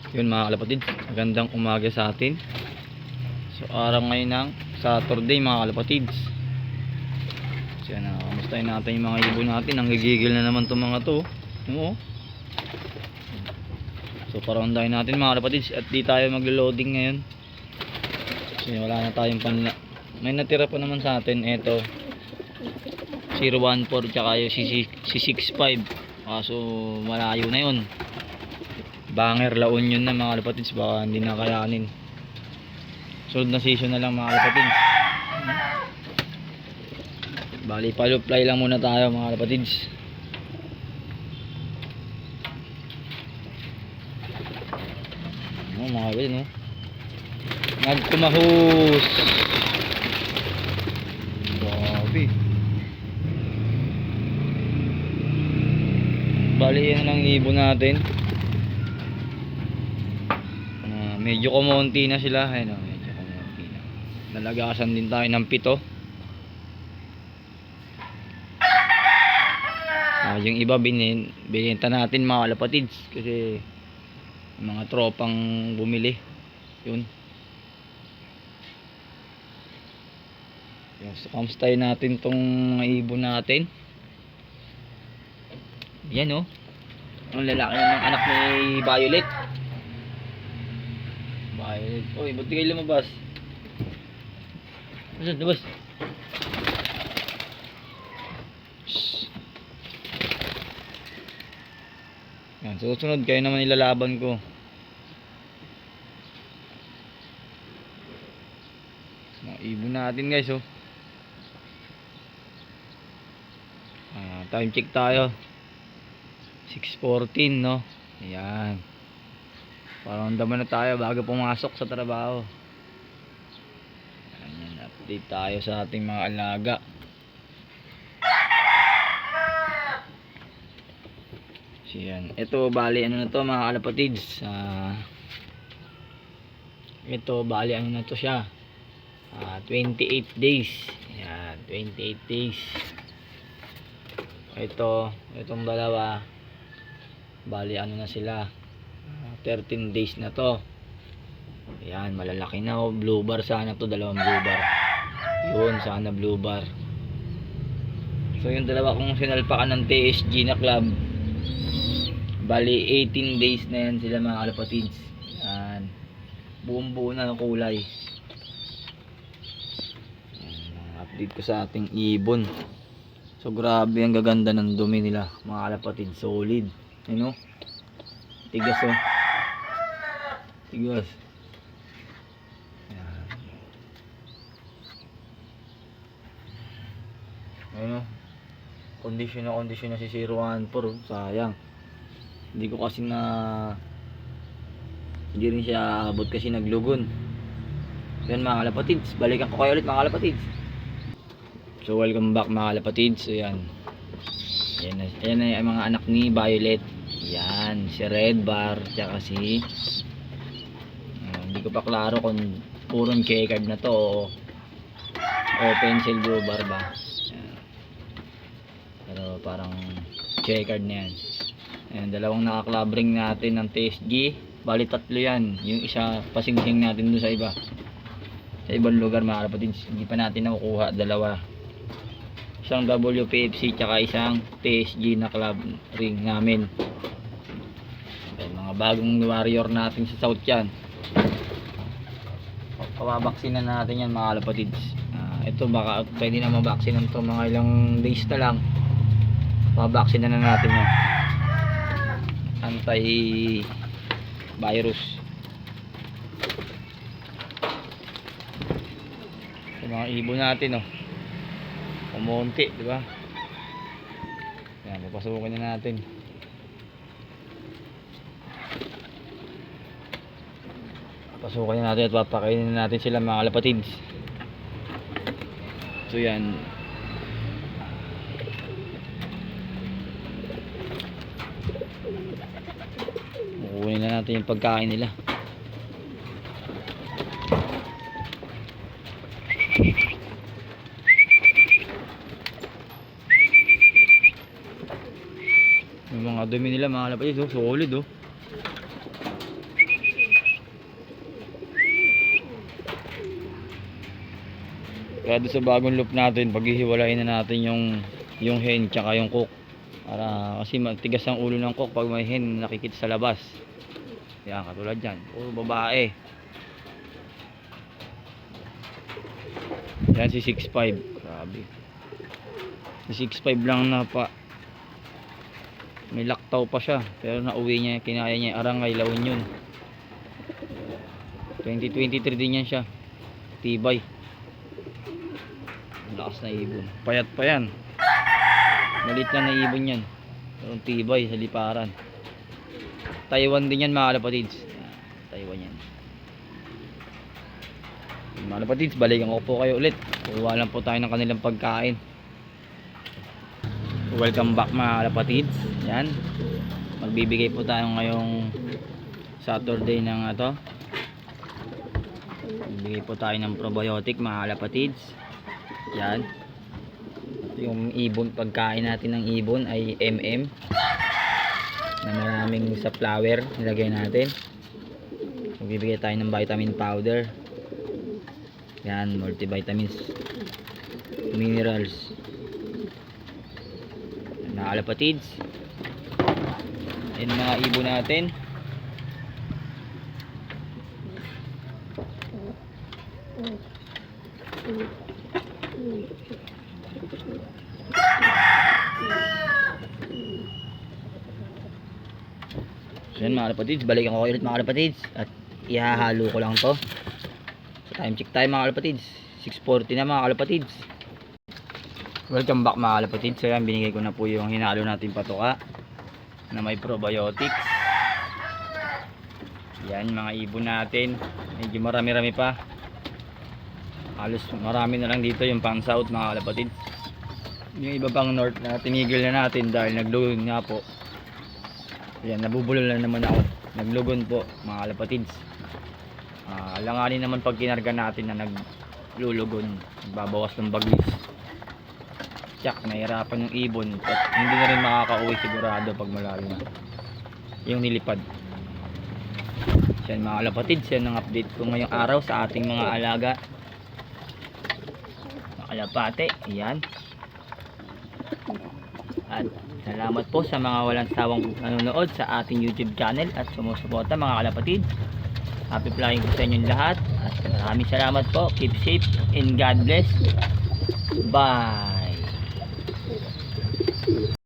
Yun mga kalapatid, magandang umaga sa atin. So araw ngayon ng Saturday mga kalapatids. So yan, kamustahin natin yung mga ibon natin. Nanggigigil na naman itong mga to. Oo. So parondahin natin mga kalapatids. At di tayo maglo-loading ngayon. So wala na tayong may natira pa naman sa atin. Ito 014 tsaka yung C65. Kaso malayo na yun. Banger La Union na mga kalapatids, baka hindi na kayanin. Sunod na season na lang mga kalapatids. Bali paluply lang muna tayo mga kalapatids. Mga kalapatids, no? Nagkumahus. Grabe. Bali yan lang ibon natin. Medyo kumonti na sila. Ayun, medyo kumonti na. Nalagasan din tayo ng 7. Yung iba binenta natin mga kalapatids kasi mga tropang bumili. Yun. So kamustahin natin tong mga ibon natin. Yan oh. Ang lalaki ng anak ni Violet. Oy, ba't di kayo lumabas? Labas. Yan, susunod kayo naman ilalaban ko. Mga ibon natin guys oh. Time check tayo. 6:14 no. Ayan. Parang daman na tayo bago pumasok sa trabaho. Ayan, update tayo sa ating mga alaga. So yan. Ito bali ano na to mga kalapatids. Ito bali ano na to siya. 28 days. Ayan, 28 days. Itong dalawa bali ano na sila. 13 days na to. Ayan, malalaki na oh. Blue bar sana to, dalawang blue bar. Yun, sana blue bar. So yung dalawa kong sinalpakan ng TSG na club, bali 18 days na yan sila mga kalapatids. Ayan, buong buo na ng kulay. Ayan, update ko sa ating ibon. So grabe ang gaganda ng dumi nila mga kalapatids, solid. Ano? Tigas oh. Tigas. Ayan. Ayun oh. Kondisyon na si 014. Sayang. Hindi ko kasi hindi rin siya abot kasi naglugon. Yan mga kalapatids. Balikan ko kayo ulit mga kalapatids. So welcome back mga kalapatids. So yan. Yan na yung mga anak ni Violet. Yan. Si Red Bar. Tsaka si hindi ko pa klaro kung purong checkered na to o pencil blue bar ba. Ayan. Pero parang checkered na yan. Ayan, dalawang nakaklabring natin ng TSG. Bali 3 yan. Yung isa pasingsing natin doon sa iba. Sa ibang lugar mga kalapatids. Hindi pa natin nakukuha. Dalawa. Isang WPFC tsaka isang TSG na club ring namin. Ayan, mga bagong warrior natin sa South yan. Pababaksin na natin yan mga kalapatids. Ito baka pwede na mabaksin ito mga ilang days na lang. Pababaksin na natin yan. Anti-virus. So, mga ibon natin oh. Kumonti, di ba? Yan, papasukin na natin. Pasukan natin at papakainin natin sila mga kalapatids. So yan. Kukunin na natin yung pagkain nila. Yung mga dumi nila mga kalapatids oh, solid oh. Kaya doon sa bagong loop natin, paghihiwalayin na natin yung hen tsaka yung cook. Para kasi matigas ang ulo ng cook pag may hen nakikita sa labas. Yan, katulad yan. Puro babae. Yan si 6'5". Grabe. Si 6'5 lang na pa. May laktaw pa siya. Pero nauwi niya, kinaya niya Arangay, La Union. 2023 din yan siya. Tibay. Lakas na ibon. Payat pa yan. Malit lang na ibon yan. Pero tibay sa liparan. Taiwan din yan mga kalapatids. Taiwan yan. Mga kalapatids, balikan ko po kayo ulit. Kuha lang po tayo ng kanilang pagkain. Welcome back mga kalapatids. Yan. Magbibigay po tayo ngayong Saturday ng ito. Magbibigay po tayo ng probiotic mga kalapatids. Yan. Yung ibon, pagkain natin ng ibon ay MM na maraming sa flower nilagay natin. Magbibigay tayo ng vitamin powder. Yan, multivitamins, minerals. Mga kalapatids, yan mga ibon natin. So yan mga kalapatids, balikan ko kayo ulit mga kalapatids at ihahalo ko lang to. So time check tayo mga kalapatids, 6:40 na mga kalapatids. Welcome back mga kalapatids. So yan, binigay ko na po yung hinalo natin patuka na may probiotics. Yan mga ibon natin, medyo marami-rami pa. Halos marami na lang dito yung pang south mga kalapatids. Yung iba pang north na tinigil na natin dahil naglugon nga po. Yan, nabubulol na naman ako. Naglugon po mga kalapatids. Alanganin naman pag kinarga natin na naglulugon, nagbabawas ng baglis. Tsak, nahirapan yung ibon at hindi na rin makakauwi sigurado pag malayo na yung nilipad. Yan mga kalapatids, yan ang update ko ngayong araw sa ating mga alaga na kalapate. Yan. At salamat po sa mga walang sawang nanonood sa ating YouTube channel at sumusuporta mga kalapatid. Happy flying po sa inyong lahat at maraming salamat po. Keep safe and God bless. Bye.